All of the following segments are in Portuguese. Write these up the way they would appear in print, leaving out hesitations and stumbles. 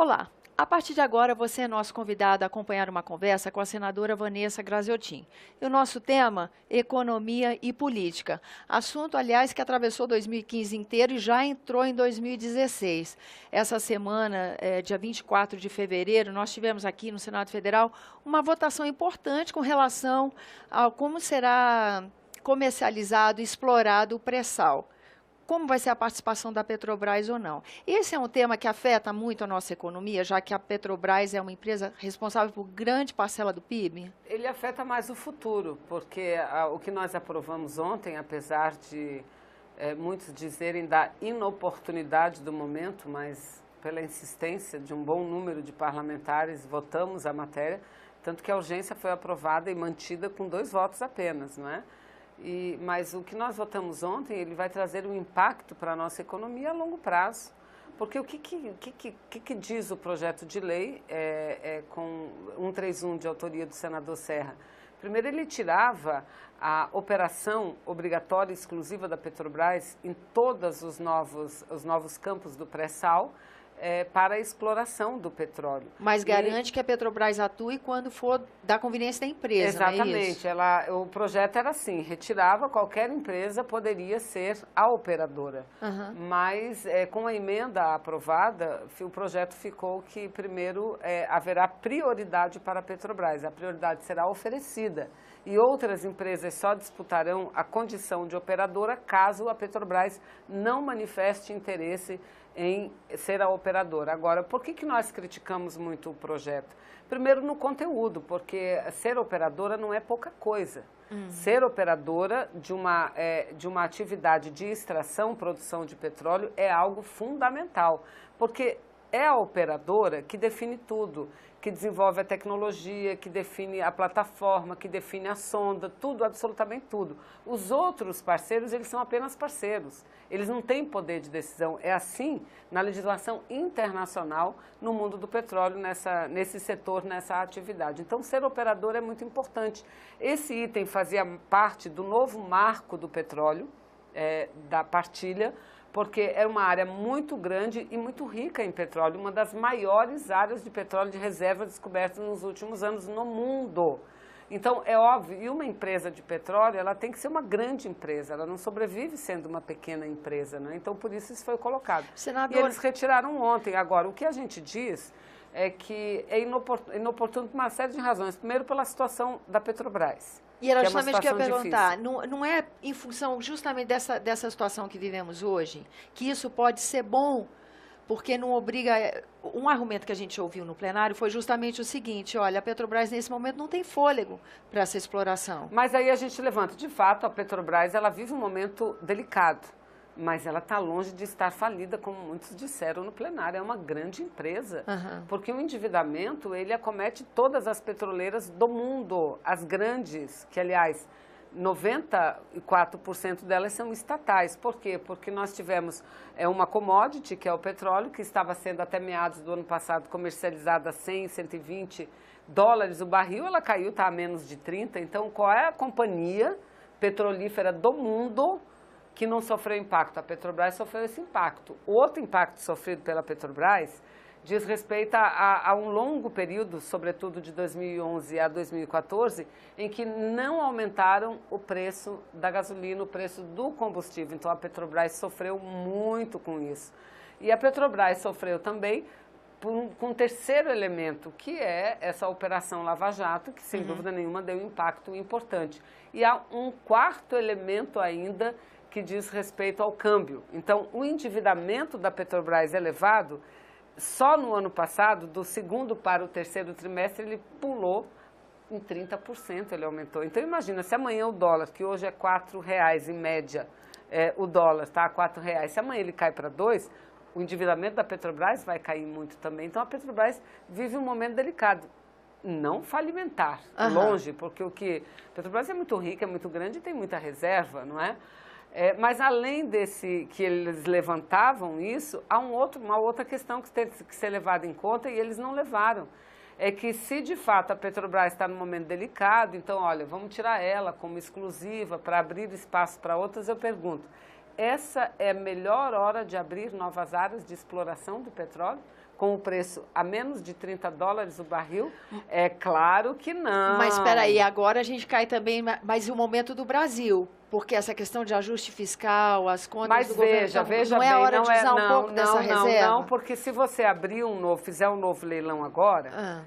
Olá! A partir de agora, você é nosso convidado a acompanhar uma conversa com a senadora Vanessa Graziotin. E o nosso tema, economia e política. Assunto, aliás, que atravessou 2015 inteiro e já entrou em 2016. Essa semana, dia 24 de fevereiro, nós tivemos aqui no Senado Federal uma votação importante com relação a como será comercializado e explorado o pré-sal. Como vai ser a participação da Petrobras ou não. Esse é um tema que afeta muito a nossa economia, já que a Petrobras é uma empresa responsável por grande parcela do PIB? Ele afeta mais o futuro, porque o que nós aprovamos ontem, apesar de muitos dizerem da inoportunidade do momento, mas pela insistência de um bom número de parlamentares, votamos a matéria, tanto que a urgência foi aprovada e mantida com 2 votos apenas, não é? Mas o que nós votamos ontem, ele vai trazer um impacto para a nossa economia a longo prazo. Porque o que diz o projeto de lei com 131 de autoria do senador Serra? Primeiro, ele tirava a operação obrigatória e exclusiva da Petrobras em todos os novos campos do pré-sal, para a exploração do petróleo. Mas garante que a Petrobras atue quando for da conveniência da empresa, exatamente, não é isso? O projeto era assim, retirava, qualquer empresa poderia ser a operadora. Mas com a emenda aprovada, o projeto ficou que primeiro haverá prioridade para a Petrobras, a prioridade será oferecida. E outras empresas só disputarão a condição de operadora caso a Petrobras não manifeste interesse em ser a operadora. Agora, por que nós criticamos muito o projeto? Primeiro, no conteúdo, porque ser operadora não é pouca coisa. Ser operadora de uma atividade de extração, produção de petróleo é algo fundamental, porque é a operadora que define tudo, que desenvolve a tecnologia, que define a plataforma, que define a sonda, tudo, absolutamente tudo. Os outros parceiros, eles são apenas parceiros, eles não têm poder de decisão. É assim na legislação internacional no mundo do petróleo, nesse setor, nessa atividade. Então, ser operador é muito importante. Esse item fazia parte do novo marco do petróleo, da partilha, porque é uma área muito grande e muito rica em petróleo, uma das maiores áreas de petróleo de reserva descobertas nos últimos anos no mundo. Então, é óbvio, e uma empresa de petróleo, ela tem que ser uma grande empresa, ela não sobrevive sendo uma pequena empresa, né? Então, por isso foi colocado. Senador... E eles retiraram ontem. Agora, o que a gente diz é que é inoportuno por uma série de razões. Primeiro, pela situação da Petrobras. E era justamente o que eu ia perguntar, não é em função justamente dessa situação que vivemos hoje, que isso pode ser bom, porque não obriga... Um argumento que a gente ouviu no plenário foi justamente o seguinte, olha, a Petrobras nesse momento não tem fôlego para essa exploração. Mas aí a gente levanta, de fato, a Petrobras, ela vive um momento delicado, mas ela está longe de estar falida, como muitos disseram no plenário. É uma grande empresa, porque o endividamento, ele acomete todas as petroleiras do mundo, as grandes, que, aliás, 94% delas são estatais. Por quê? Porque nós tivemos uma commodity, que é o petróleo, que estava sendo até meados do ano passado comercializada a 100, 120 dólares o barril, ela caiu, está a menos de 30. Então, qual é a companhia petrolífera do mundo que não sofreu impacto? A Petrobras sofreu esse impacto. O outro impacto sofrido pela Petrobras diz respeito a um longo período, sobretudo de 2011 a 2014, em que não aumentaram o preço da gasolina, o preço do combustível. Então, a Petrobras sofreu muito com isso. E a Petrobras sofreu também com um terceiro elemento, que é essa operação Lava Jato, que sem dúvida nenhuma deu um impacto importante. E há um quarto elemento ainda que diz respeito ao câmbio. Então, o endividamento da Petrobras elevado, só no ano passado, do segundo para o terceiro trimestre, ele pulou em 30%, ele aumentou. Então, imagina, se amanhã o dólar, que hoje é R$4 em média, o dólar está a R$4, se amanhã ele cai para 2, o endividamento da Petrobras vai cair muito também. Então, a Petrobras vive um momento delicado. Não falimentar, longe, porque a Petrobras é muito rica, é muito grande e tem muita reserva, não é? Mas além desse que eles levantavam isso, há uma outra questão que tem que ser levada em conta e eles não levaram. É que se de fato a Petrobras está num momento delicado, então olha, vamos tirar ela como exclusiva para abrir espaço para outras, eu pergunto, essa é a melhor hora de abrir novas áreas de exploração do petróleo? com o preço a menos de 30 dólares o barril? É claro que não. Mas espera aí, agora a gente cai também, mas o momento do Brasil, porque essa questão de ajuste fiscal, as contas do governo, veja não bem, é a hora não de usar um pouco dessa reserva? Não, porque se você abrir fizer um novo leilão agora,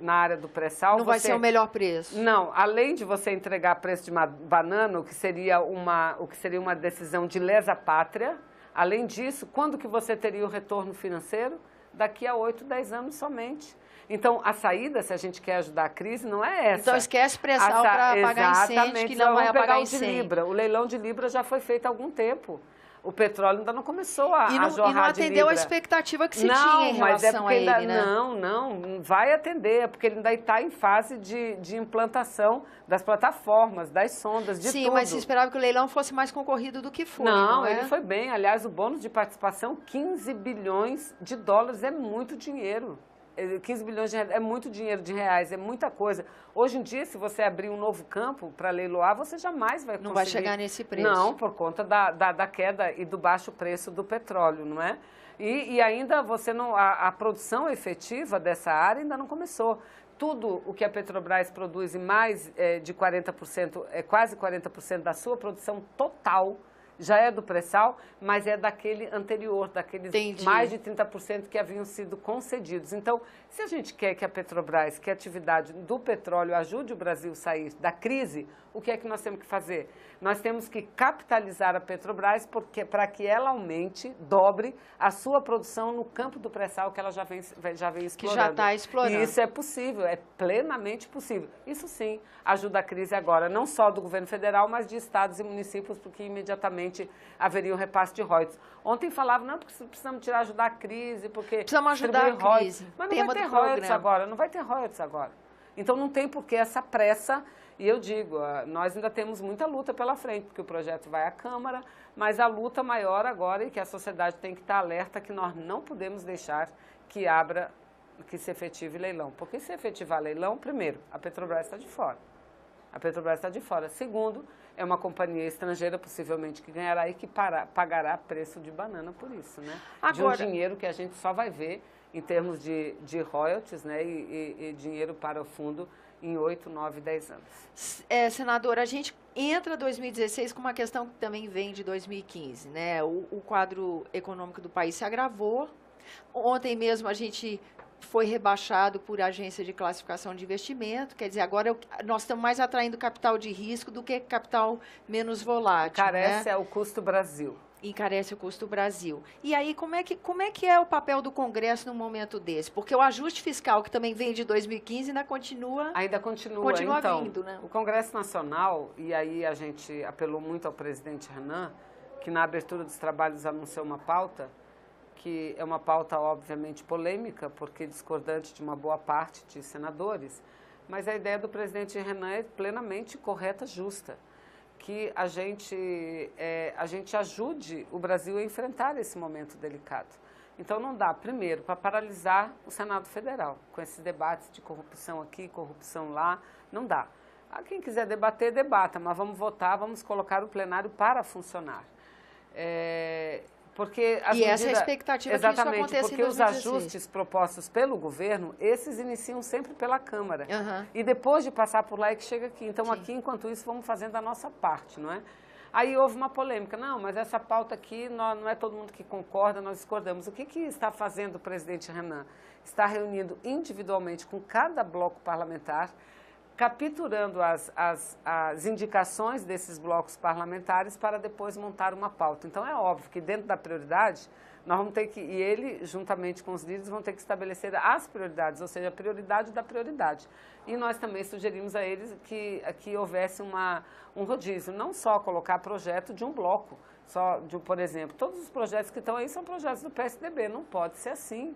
na área do pré-sal... Não vai ser o melhor preço? Não, além de você entregar preço de uma banana, o que seria uma decisão de lesa pátria, além disso, quando que você teria o retorno financeiro? Daqui a 8, 10 anos somente. Então, a saída, se a gente quer ajudar a crise, não é essa. Então, esquece pré-sal para apagar incêndio, que não vai apagar incêndio. Libra. O leilão de Libra já foi feito há algum tempo. O petróleo ainda não começou a jorrar de Libra. E não atendeu a expectativa que se tinha em relação a ele, né? Não vai atender, porque ele ainda está em fase de implantação das plataformas, das sondas, de tudo. Sim, mas se esperava que o leilão fosse mais concorrido do que foi, não é? Ele foi bem. Aliás, o bônus de participação, 15 bilhões de dólares, é muito dinheiro. 15 bilhões de reais é muito dinheiro de reais, é muita coisa. Hoje em dia, se você abrir um novo campo para leiloar, você jamais vai conseguir. Não vai chegar nesse preço. Não, por conta da queda e do baixo preço do petróleo, não é? E ainda você não, a produção efetiva dessa área ainda não começou. Tudo o que a Petrobras produz em mais de 40%, quase 40% da sua produção total, já é do pré-sal, mas é daquele anterior, daqueles mais de 30% que haviam sido concedidos. Então, se a gente quer que a Petrobras, que a atividade do petróleo ajude o Brasil a sair da crise, o que é que nós temos que fazer? Nós temos que capitalizar a Petrobras para que ela aumente, dobre a sua produção no campo do pré-sal que ela já vem explorando. Que já está explorando. E isso é possível, é plenamente possível. Isso sim ajuda a crise agora, não só do governo federal, mas de estados e municípios, porque imediatamente haveria um repasse de royalties. Ontem falavam, não, porque precisamos ajudar a crise, porque... Precisamos ajudar a crise. Mas não vai ter royalties agora, não vai ter royalties agora. Então não tem por que essa pressa. E eu digo, nós ainda temos muita luta pela frente, porque o projeto vai à Câmara, mas a luta maior agora e que a sociedade tem que estar alerta que nós não podemos deixar que se efetive leilão. Porque se efetivar leilão, primeiro, a Petrobras está de fora. A Petrobras está de fora. Segundo, é uma companhia estrangeira, possivelmente, que ganhará e que pagará preço de banana por isso, né? Agora, de um dinheiro que a gente só vai ver em termos de royalties, né? E dinheiro para o fundo em 8, 9, 10 anos. Senadora, a gente entra 2016 com uma questão que também vem de 2015, né? O quadro econômico do país se agravou. Ontem mesmo a gente foi rebaixado por agência de classificação de investimento, quer dizer, agora nós estamos mais atraindo capital de risco do que capital menos volátil. Encarece o custo Brasil. Encarece o custo Brasil. E aí, como é que é o papel do Congresso num momento desse? Porque o ajuste fiscal, que também vem de 2015, ainda continua então, vindo, né? O Congresso Nacional, e aí a gente apelou muito ao presidente Renan, que na abertura dos trabalhos anunciou uma pauta, que é uma pauta obviamente polêmica, porque discordante de uma boa parte de senadores, mas a ideia do presidente Renan é plenamente correta, justa, que a gente ajude o Brasil a enfrentar esse momento delicado. Então não dá, primeiro, para paralisar o Senado Federal, com esses debates de corrupção aqui, corrupção lá, não dá. Quem quiser debater, debata, mas vamos votar, vamos colocar o plenário para funcionar. Porque essa é a expectativa que isso aconteça em 2016. Porque os ajustes propostos pelo governo, esses iniciam sempre pela Câmara. E depois de passar por lá é que chega aqui. Então, aqui, enquanto isso, vamos fazendo a nossa parte, não é? Aí houve uma polêmica. Não, mas essa pauta aqui, não é todo mundo que concorda, nós discordamos. O que está fazendo o presidente Renan? Está reunindo individualmente com cada bloco parlamentar, capturando as indicações desses blocos parlamentares para depois montar uma pauta. Então, é óbvio que dentro da prioridade, nós vamos ter que, e ele, juntamente com os líderes, vão ter que estabelecer as prioridades, ou seja, a prioridade da prioridade. E nós também sugerimos a eles que houvesse um rodízio, não só colocar projeto de um bloco, por exemplo, todos os projetos que estão aí são projetos do PSDB, não pode ser assim.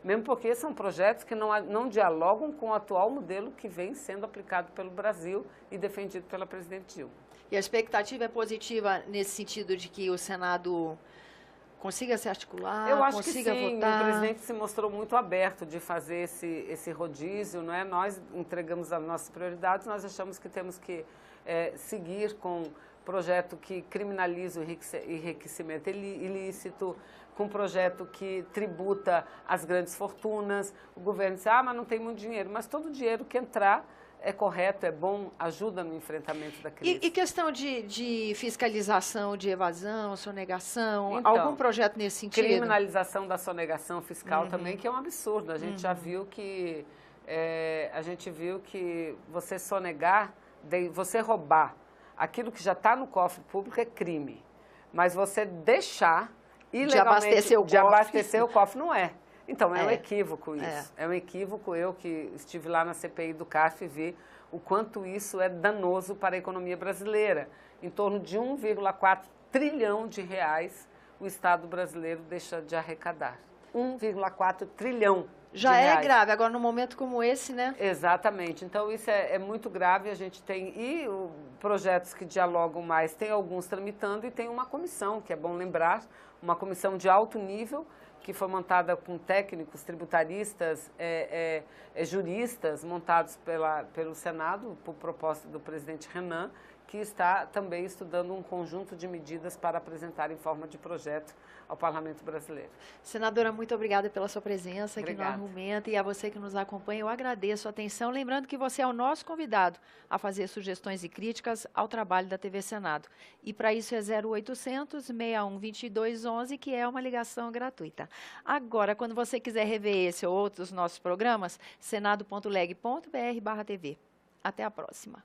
Mesmo porque são projetos que não dialogam com o atual modelo que vem sendo aplicado pelo Brasil e defendido pela presidente Dilma. E a expectativa é positiva nesse sentido de que o Senado consiga se articular, eu acho consiga que sim, votar? O presidente se mostrou muito aberto de fazer esse rodízio, não é? Nós entregamos as nossas prioridades, nós achamos que temos que seguir com projeto que criminaliza o enriquecimento ilícito, com um projeto que tributa as grandes fortunas. O governo diz, mas não tem muito dinheiro, mas todo dinheiro que entrar é correto, é bom, ajuda no enfrentamento da crise. E questão de fiscalização, de evasão, sonegação, então, algum projeto nesse sentido? Criminalização da sonegação fiscal também, que é um absurdo. A gente já viu que você sonegar, você roubar aquilo que já está no cofre público é crime. Mas você deixar ilegalmente de abastecer o cofre não é. Então, é um equívoco isso. É um equívoco. Eu que estive lá na CPI do CARF e vi o quanto isso é danoso para a economia brasileira. Em torno de 1,4 trilhão de reais o Estado brasileiro deixa de arrecadar. 1,4 trilhão já de reais. É grave, agora num momento como esse, né? Exatamente. Então, isso é muito grave. A gente tem projetos que dialogam mais, tem alguns tramitando e tem uma comissão, que é bom lembrar, uma comissão de alto nível, que foi montada com técnicos, tributaristas, juristas, montados pelo Senado, por proposta do presidente Renan, que está também estudando um conjunto de medidas para apresentar em forma de projeto ao Parlamento brasileiro. Senadora, muito obrigada pela sua presença aqui no Obrigada. Argumento, e a você que nos acompanha, eu agradeço a atenção, lembrando que você é o nosso convidado a fazer sugestões e críticas ao trabalho da TV Senado. E para isso é 0800 61 22 11, que é uma ligação gratuita. Agora, quando você quiser rever esse ou outros nossos programas, senado.leg.br/TV. Até a próxima.